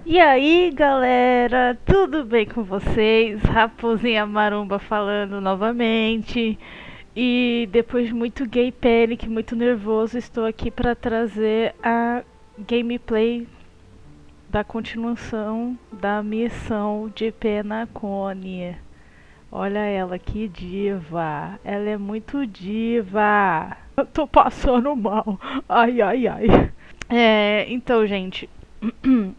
E aí galera, tudo bem com vocês? Raposinha maromba falando novamente. E depois de muito gay panic, muito nervoso, estou aqui para trazer a gameplay da continuação da missão de Penacony. Olha ela, que diva! Ela é muito diva! Eu tô passando mal! Ai, ai, ai! Então, gente,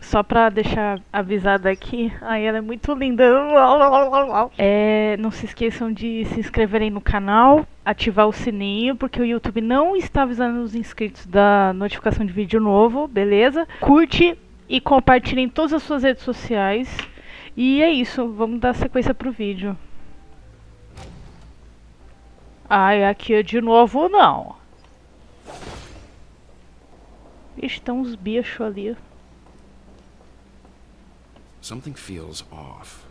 só pra deixar avisado aqui, ai, ela é muito linda. Não se esqueçam de se inscreverem no canal, ativar o sininho, porque o YouTube não está avisando os inscritos da notificação de vídeo novo, beleza? Curte e compartilhe em todas as suas redes sociais. E é isso, vamos dar sequência pro vídeo. Ai, aqui de novo não. Estão os bichos ali. Something feels off.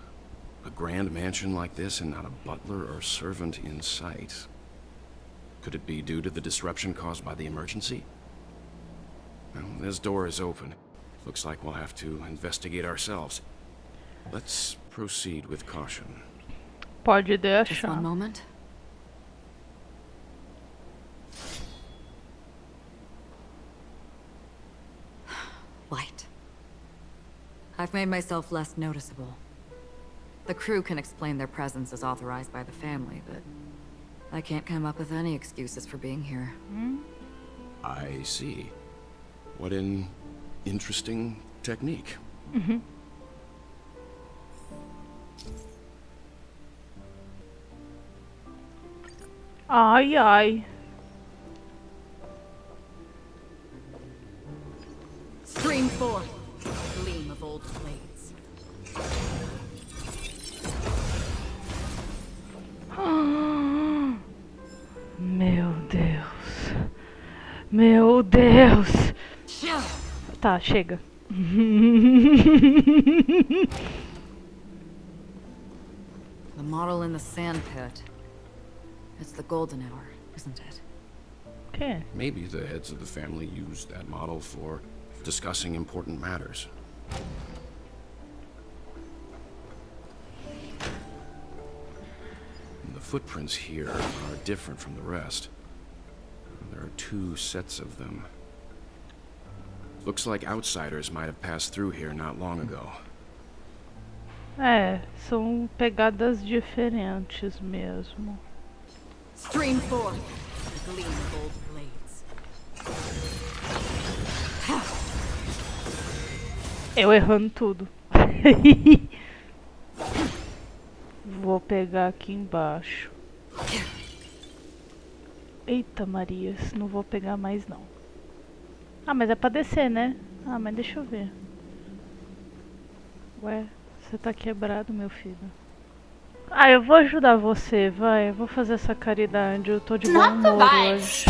A grand mansion like this and not a butler or servant in sight. Could it be due to the disruption caused by the emergency? Well, this door is open. Looks like we'll have to investigate ourselves. Let's proceed with caution. Pode Just deixar. one moment. Light. I've made myself less noticeable. The crew can explain their presence as authorized by the family, but I can't come up with any excuses for being here. I see. What an interesting technique. Ai, ai. Stream forth, gleam of old blades. Meu Deus. Meu Deus. Tá, chega. The model in the sand pit. It's the golden hour, isn't it? Que? Maybe the heads of the family used that model for discussing important matters. The footprints here are different from the rest. There are two sets of them. Looks like outsiders might have passed through here not long ago. São pegadas diferentes mesmo. Stream forth, gleam of old blades. Eu errando tudo. Vou pegar aqui embaixo. Eita Marias, não vou pegar mais não. Ah, mas é pra descer, né? Ah, mas deixa eu ver. Ué, você tá quebrado, meu filho. Ah, eu vou ajudar você, vai. Eu vou fazer essa caridade. Eu tô de bom humor hoje.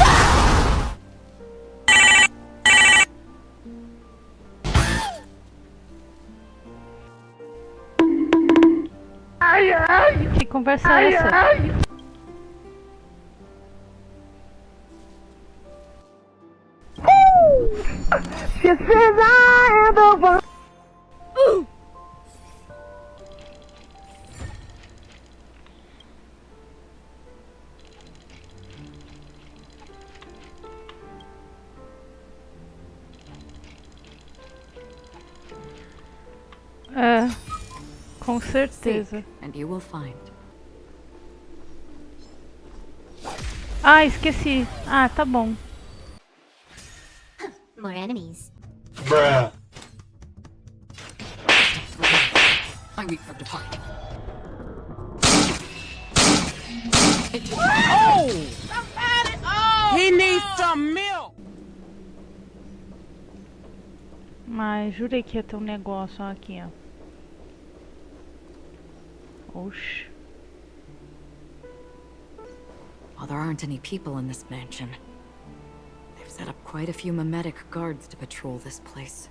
Ai, ai. Que conversa é essa? Ai. Com certeza. And you will find. Ah, esqueci. Ah, tá bom. More enemies. Bruh. I'm weak for departure. Oh! He needs some milk. Mas jurei que ia ter um negócio aqui, ó. Oxi. While there aren't any people in this mansion, they've set up quite a few mimetic guards to patrol this place.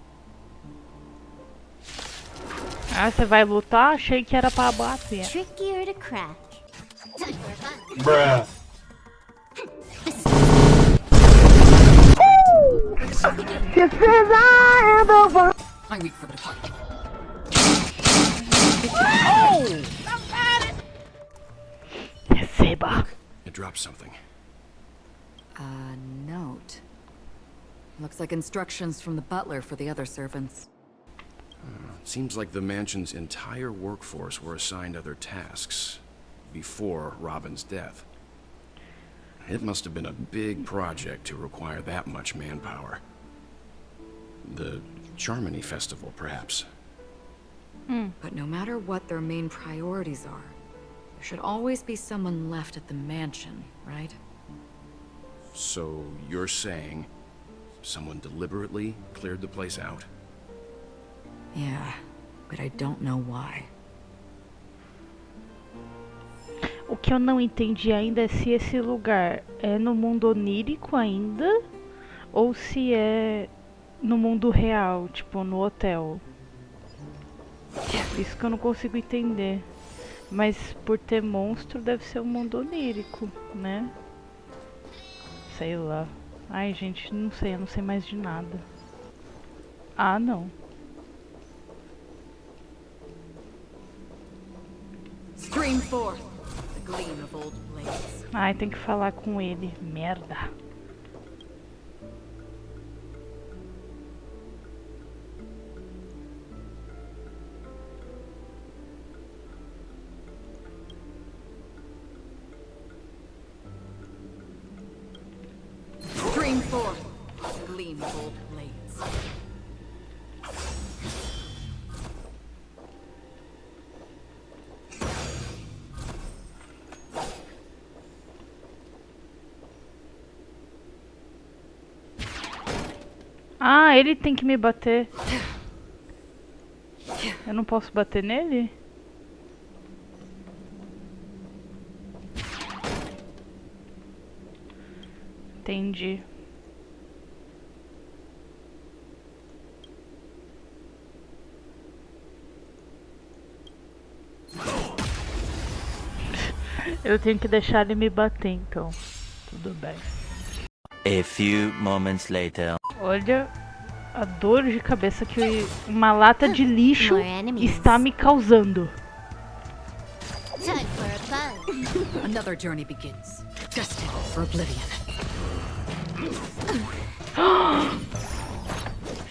Ah, você vai lutar? Achei que era pra bater. Trickier to crack. Time for fun. Bruh. I'm weak for the party. Receba. It dropped something. A note. Looks like instructions from the butler for the other servants. Seems like the mansion's entire workforce were assigned other tasks before Robin's death. It must have been a big project to require that much manpower. The Charmony Festival, perhaps. But no matter what their main priorities are, there should always be someone left at the mansion, right? So you're saying someone deliberately cleared the place out? Yeah, but I don't know why. O que eu não entendi ainda é se esse lugar é no mundo onírico ainda ou se é no mundo real, tipo no hotel. Isso que eu não consigo entender. Mas por ter monstro deve ser um mundo onírico, né? Sei lá. Ai, gente, não sei, eu não sei mais de nada. Ah, não. Stream forth the gleam of old blades. Ai, tem que falar com ele. Merda. Stream forth the gleam of old blades. Ah, ele tem que me bater. Eu não posso bater nele? Entendi. Eu tenho que deixar ele me bater, então. Tudo bem. A few moments later. Olha a dor de cabeça que uma lata de lixo More enemies. está me causando. Time for a fun. Another journey begins, destined for oblivion.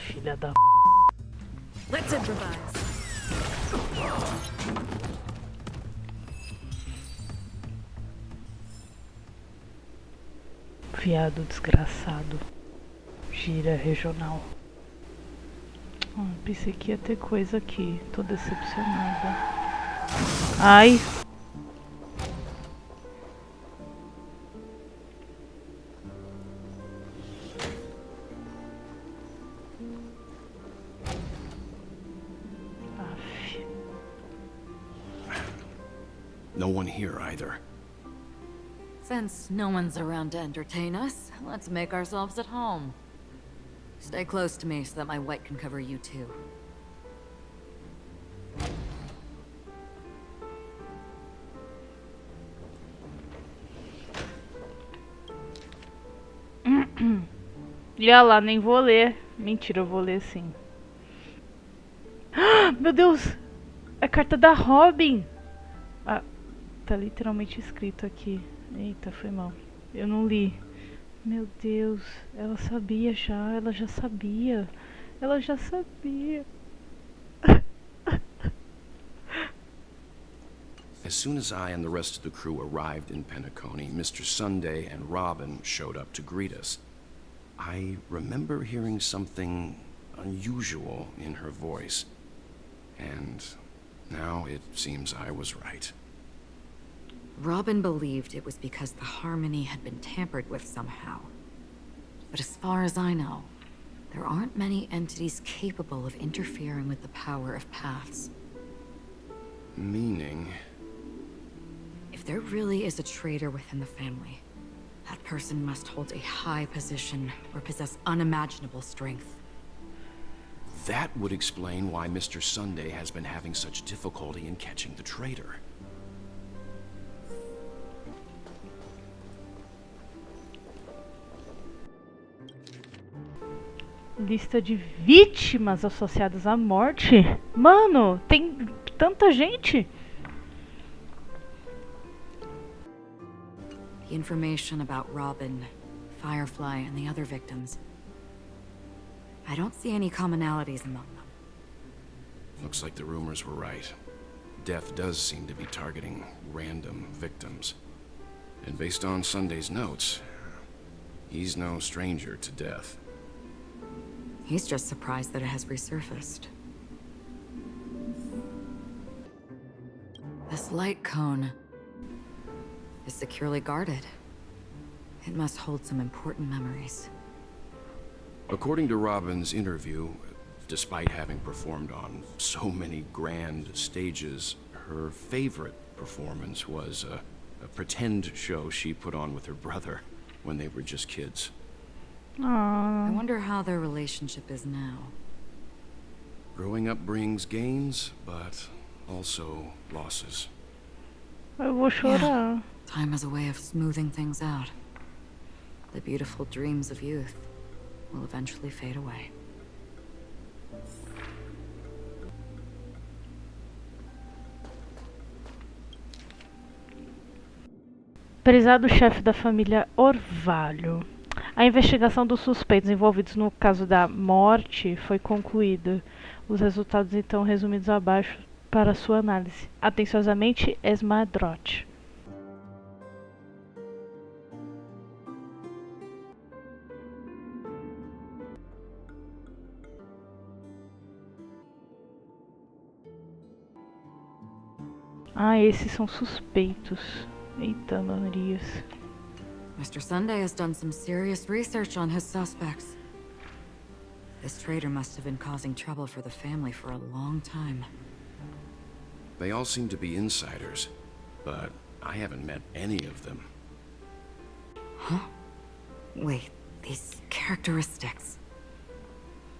Filha da... Let's improvise. Viado desgraçado. Gira regional. Pensei que ia ter coisa aqui. Tô decepcionada. Ai. Aff. No one here either. Since no one's around to entertain us, let's make ourselves at home. Stay close to me so that my white can cover you too. E olha lá, nem vou ler. Mentira, eu vou ler sim. Meu Deus! É a carta da Robin! Ah, tá literalmente escrito aqui. Eita, foi mal. Eu não li. Meu Deus, ela sabia já. Ela já sabia. Ela já sabia. As soon as I and the rest of the crew arrived in Penacony, Mr. Sunday and Robin showed up to greet us. I remember hearing something unusual in her voice. And now it seems I was right. Robin believed it was because the harmony had been tampered with somehow. But as far as I know, there aren't many entities capable of interfering with the power of paths. Meaning? If there really is a traitor within the family, that person must hold a high position or possess unimaginable strength. That would explain why Mr. Sunday has been having such difficulty in catching the traitor. Lista de vítimas associadas à morte? Mano, tem tanta gente. The information about Robin, Firefly, and the other victims. I don't see any commonalities among them. Looks like the rumors were right. Death does seem to be targeting random victims. And based on Sunday's notes, he's no stranger to death. He's just surprised that it has resurfaced. This light cone is securely guarded. It must hold some important memories. According to Robin's interview, despite having performed on so many grand stages, her favorite performance was a pretend show she put on with her brother when they were just kids. I wonder how their relationship is now. Growing up brings gains, but also losses. Eu vou chorar. Time has a way of smoothing things out. The beautiful dreams of youth will eventually fade away. Prezado chefe da família Orvalho. A investigação dos suspeitos envolvidos no caso da morte foi concluída. Os resultados então resumidos abaixo para sua análise. Atenciosamente, Esmadrote. Ah, esses são suspeitos. Eita, Marias. Mr. Sunday has done some serious research on his suspects. This traitor must have been causing trouble for the family for a long time. They all seem to be insiders, but I haven't met any of them. Huh? Wait, these characteristics.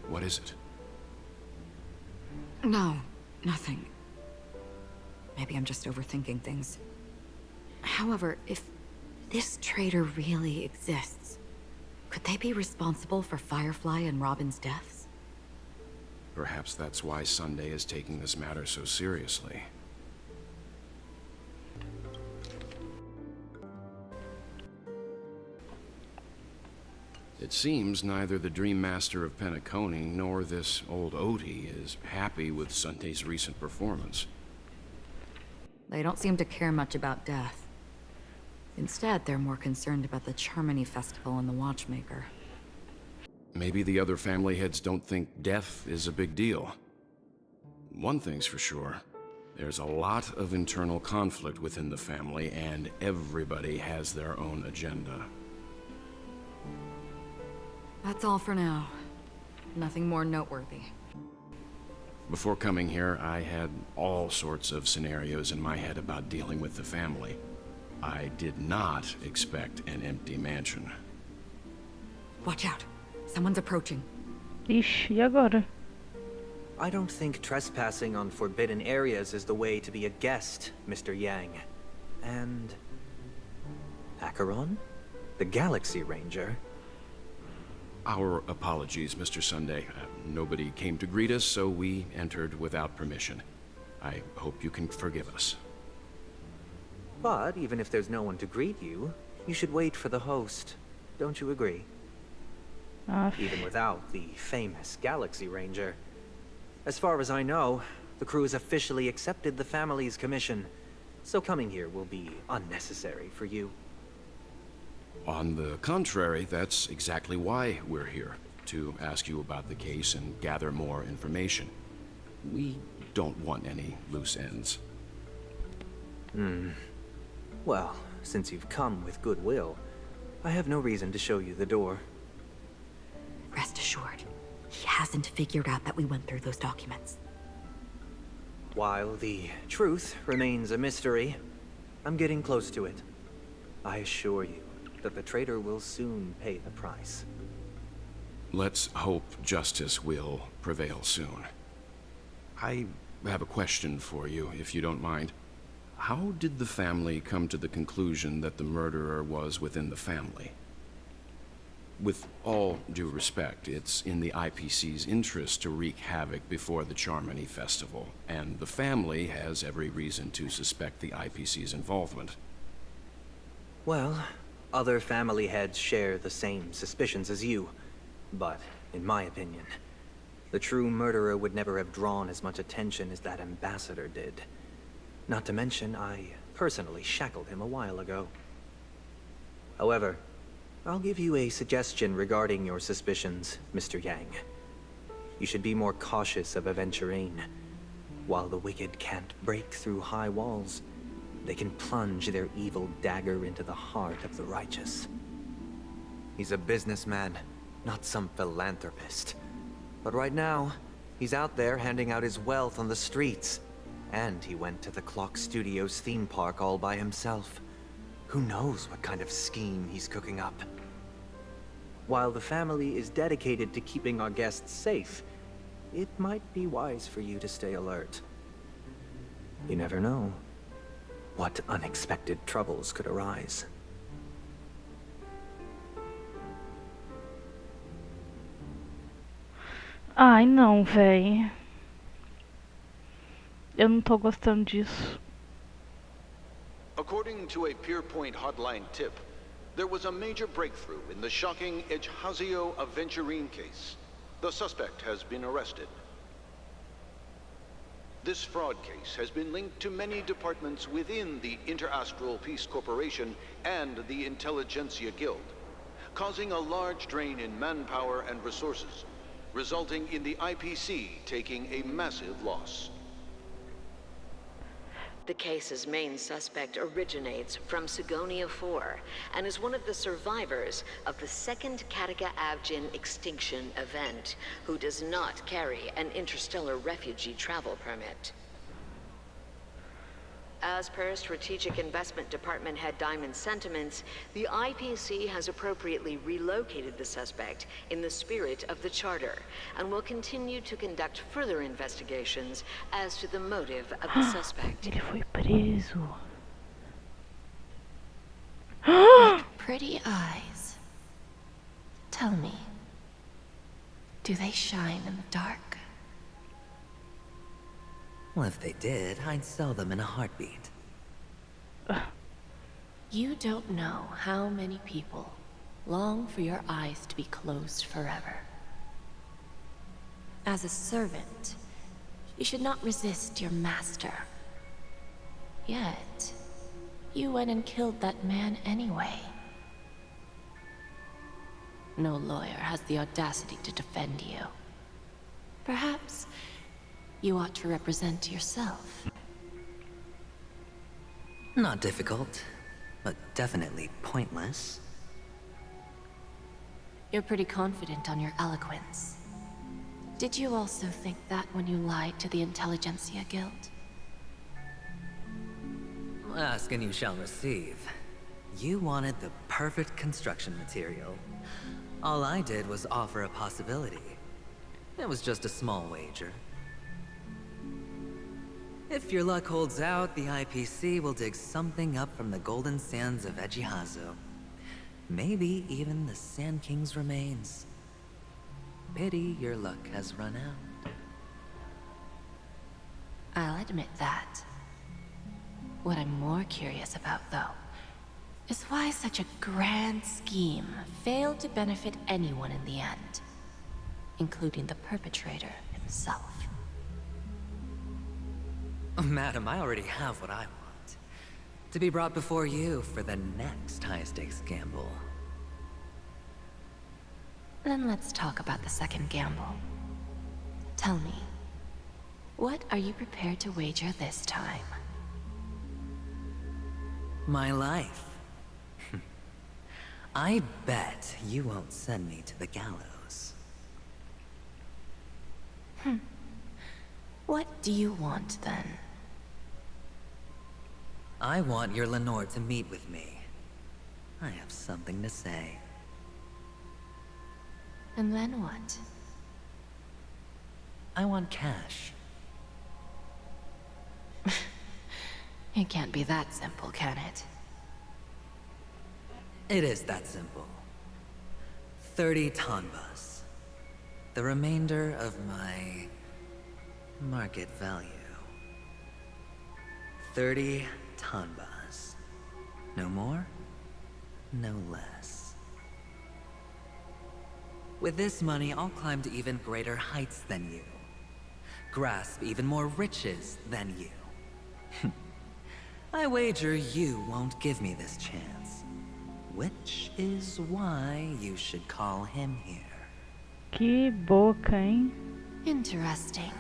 What is it? No, nothing. Maybe I'm just overthinking things. However, if this traitor really exists, could they be responsible for Firefly and Robin's deaths? Perhaps that's why Sunday is taking this matter so seriously. It seems neither the Dream Master of Penacony nor this old Odie is happy with Sunday's recent performance. They don't seem to care much about death. Instead, they're more concerned about the Charmony Festival and the Watchmaker. Maybe the other family heads don't think death is a big deal. One thing's for sure. There's a lot of internal conflict within the family, and everybody has their own agenda. That's all for now. Nothing more noteworthy. Before coming here, I had all sorts of scenarios in my head about dealing with the family. I did not expect an empty mansion. Watch out. Someone's approaching. Ixi, e agora? I don't think trespassing on forbidden areas is the way to be a guest, Mr. Yang. And... Acheron? The Galaxy Ranger? Our apologies, Mr. Sunday. Nobody came to greet us, so we entered without permission. I hope you can forgive us. But even if there's no one to greet you, you should wait for the host. Don't you agree? Even without the famous Galaxy Ranger. As far as I know, the crew has officially accepted the family's commission, so coming here will be unnecessary for you. On the contrary, that's exactly why we're here, to ask you about the case and gather more information. We don't want any loose ends. Well, since you've come with goodwill, I have no reason to show you the door. Rest assured, he hasn't figured out that we went through those documents. While the truth remains a mystery, I'm getting close to it. I assure you that the traitor will soon pay the price. Let's hope justice will prevail soon. I have a question for you, if you don't mind. How did the family come to the conclusion that the murderer was within the family? With all due respect, it's in the IPC's interest to wreak havoc before the Charmony Festival, and the family has every reason to suspect the IPC's involvement. Well, other family heads share the same suspicions as you, but in my opinion, the true murderer would never have drawn as much attention as that ambassador did. Not to mention, I personally shackled him a while ago. However, I'll give you a suggestion regarding your suspicions, Mr. Yang. You should be more cautious of Aventurine. While the wicked can't break through high walls, they can plunge their evil dagger into the heart of the righteous. He's a businessman, not some philanthropist. But right now, he's out there handing out his wealth on the streets. And he went to the Clock Studios theme park all by himself. Who knows what kind of scheme he's cooking up? While the family is dedicated to keeping our guests safe, it might be wise for you to stay alert. You never know what unexpected troubles could arise. Ai, não, véi. Eu não tô gostando disso. According to a Pierpoint hotline tip, there was a major breakthrough in the shocking Ejhazio Aventurine case. The suspect has been arrested. This fraud case has been linked to many departments within the Interastral Peace Corporation and the Intelligentsia Guild, causing a large drain in manpower and resources, resulting in the IPC taking a massive loss. The case's main suspect originates from Sigonia 4 and is one of the survivors of the second Kataka Abjin extinction event, who does not carry an interstellar refugee travel permit. As per Strategic Investment Department Head Diamond's sentiments, the IPC has appropriately relocated the suspect in the spirit of the Charter and will continue to conduct further investigations as to the motive of the suspect. Ele foi preso. What pretty eyes. Tell me, do they shine in the dark? Well, if they did, I'd sell them in a heartbeat. You don't know how many people long for your eyes to be closed forever. As a servant, you should not resist your master. Yet, you went and killed that man anyway. No lawyer has the audacity to defend you. Perhaps you ought to represent yourself. Not difficult, but definitely pointless. You're pretty confident on your eloquence. Did you also think that when you lied to the Intelligentsia Guild? Ask and you shall receive. You wanted the perfect construction material. All I did was offer a possibility. It was just a small wager. If your luck holds out, the IPC will dig something up from the golden sands of Ejhazio. Maybe even the Sand King's remains. Pity your luck has run out. I'll admit that. What I'm more curious about, though, is why such a grand scheme failed to benefit anyone in the end, including the perpetrator himself. Madam, I already have what I want. To be brought before you for the next high-stakes gamble. Then let's talk about the second gamble. Tell me, what are you prepared to wager this time? My life. I bet you won't send me to the gallows. What do you want, then? I want your Lenore to meet with me. I have something to say. And then what? I want cash. It can't be that simple, can it? It is that simple. 30 tanbas. The remainder of my market value. 30 tanbas. No more, no less. With this money, I'll climb to even greater heights than you. Grasp even more riches than you. I wager you won't give me this chance. Which is why you should call him here. Que boca, hein? Interesting.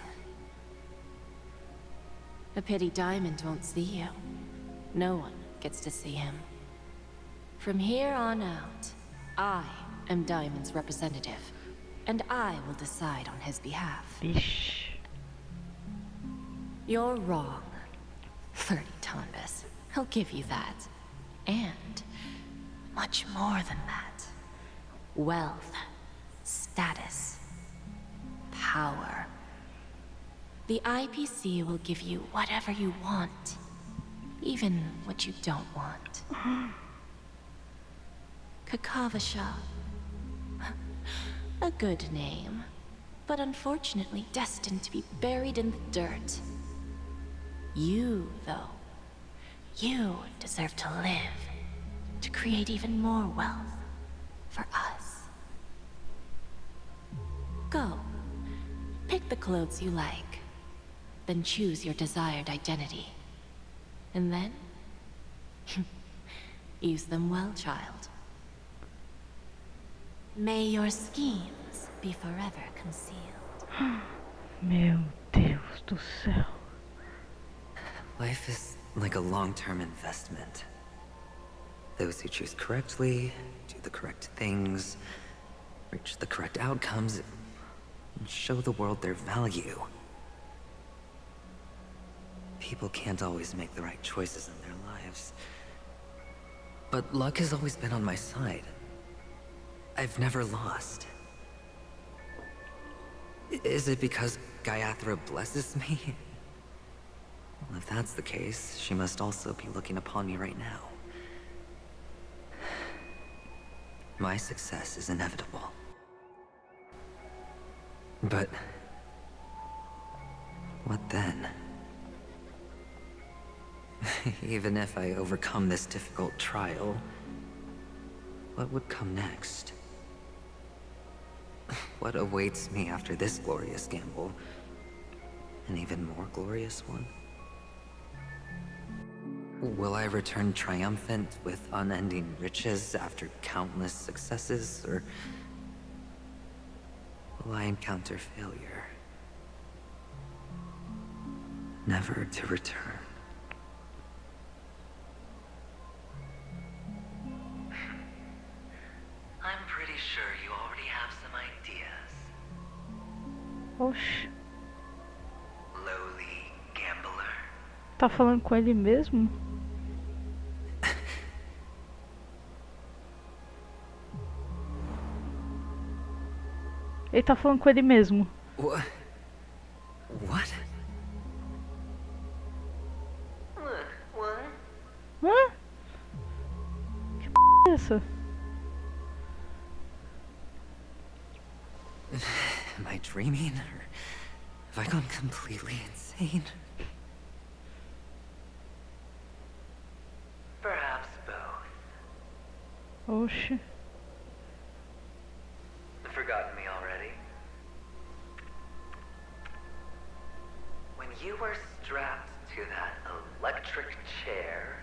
A pity Diamond won't see you. No one gets to see him. From here on out, I am Diamond's representative, and I will decide on his behalf. Ixi. You're wrong. 30 tanbas. He'll give you that. And much more than that. Wealth, status, power. The IPC will give you whatever you want, even what you don't want. Kakavasha. A good name, but unfortunately destined to be buried in the dirt. You, though, you deserve to live, to create even more wealth for us. Go, pick the clothes you like, then choose your desired identity. And then, use them well, child. May your schemes be forever concealed. Meu Deus do céu. Life is like a long-term investment. Those who choose correctly, do the correct things, reach the correct outcomes, and show the world their value. People can't always make the right choices in their lives. But luck has always been on my side. I've never lost. Is it because Gayatri blesses me? Well, if that's the case, she must also be looking upon me right now. My success is inevitable. But what then? Even if I overcome this difficult trial, what would come next? What awaits me after this glorious gamble? An even more glorious one? Will I return triumphant with unending riches after countless successes, or will I encounter failure, never to return? I'm pretty sure you already have some ideas. Oxi. Lowly gambler. Tá falando com ele mesmo? Ele tá falando com ele mesmo. What? What? Hã? Que é essa? Am I dreaming, or have I gone completely insane? Perhaps both. Oxi. Forgotten me already? When you were strapped to that electric chair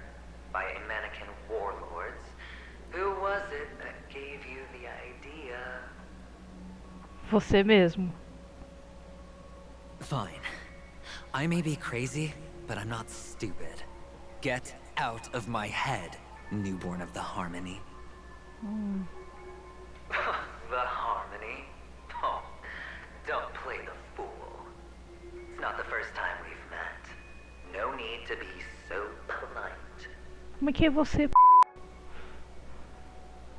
by a mannequin warlords, who was it that gave you the idea? Você mesmo. Fine. I may be crazy, but I'm not stupid. Get out of my head, newborn of the Harmony. The Harmony? Oh, don't play the fool. It's not the first time we've met. No need to be so polite. Como é que é você?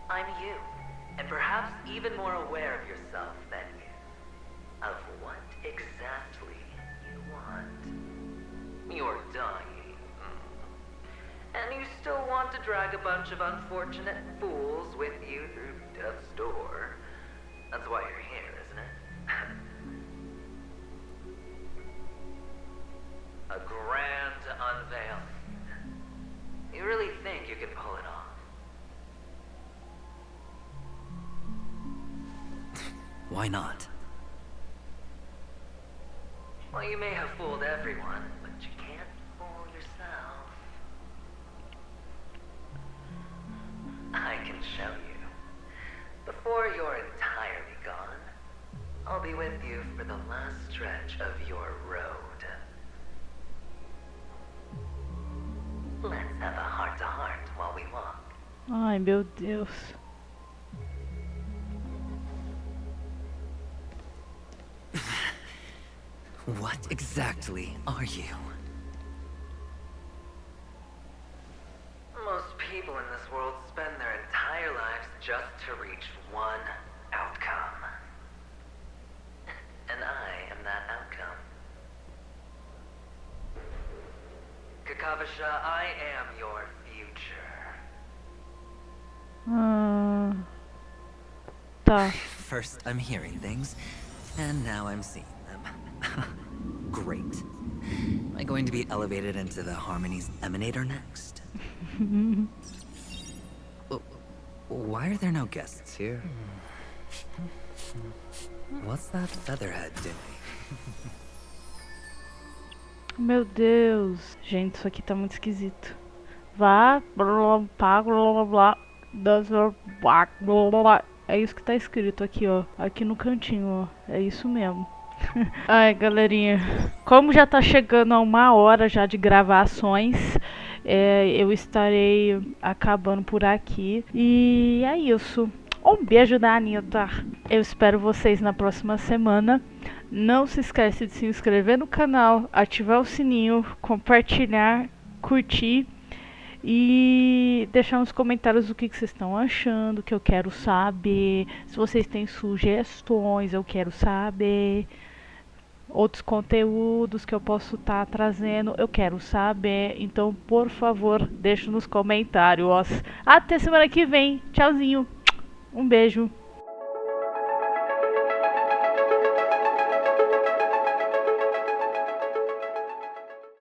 I'm you, and perhaps even more aware of yourself than you. Of what exactly you want. You're dying. And you still want to drag a bunch of unfortunate fools with you through death's door. Why not? Well, you may have fooled everyone, but you can't fool yourself. I can show you. Before you're entirely gone, I'll be with you for the last stretch of your road. Let's have a heart-to-heart while we walk. Ai, meu Deus. What exactly are you? Most people in this world spend their entire lives just to reach one outcome. And I am that outcome. Kakavasha, I am your future. Tá. First I'm hearing things, and now I'm seeing them. Great. Am I going to be elevated into the Harmony's Emanator next? Why are there no guests here? What's that featherhead doing? Meu Deus. Gente, isso aqui tá muito esquisito. Vá, blá, blá, blá, blá, blá. É isso que tá escrito aqui, ó. Aqui no cantinho, ó. É isso mesmo. Ai, galerinha. Como já tá chegando a 1 hora já de gravações, eu estarei acabando por aqui. E é isso. Um beijo da Anitta. Eu espero vocês na próxima semana. Não se esquece de se inscrever no canal, ativar o sininho, compartilhar, curtir e deixar nos comentários o que vocês estão achando, que eu quero saber. Se vocês têm sugestões, eu quero saber. Outros conteúdos que eu posso estar trazendo, eu quero saber. Então, por favor, deixe nos comentários. Até semana que vem. Tchauzinho. Um beijo.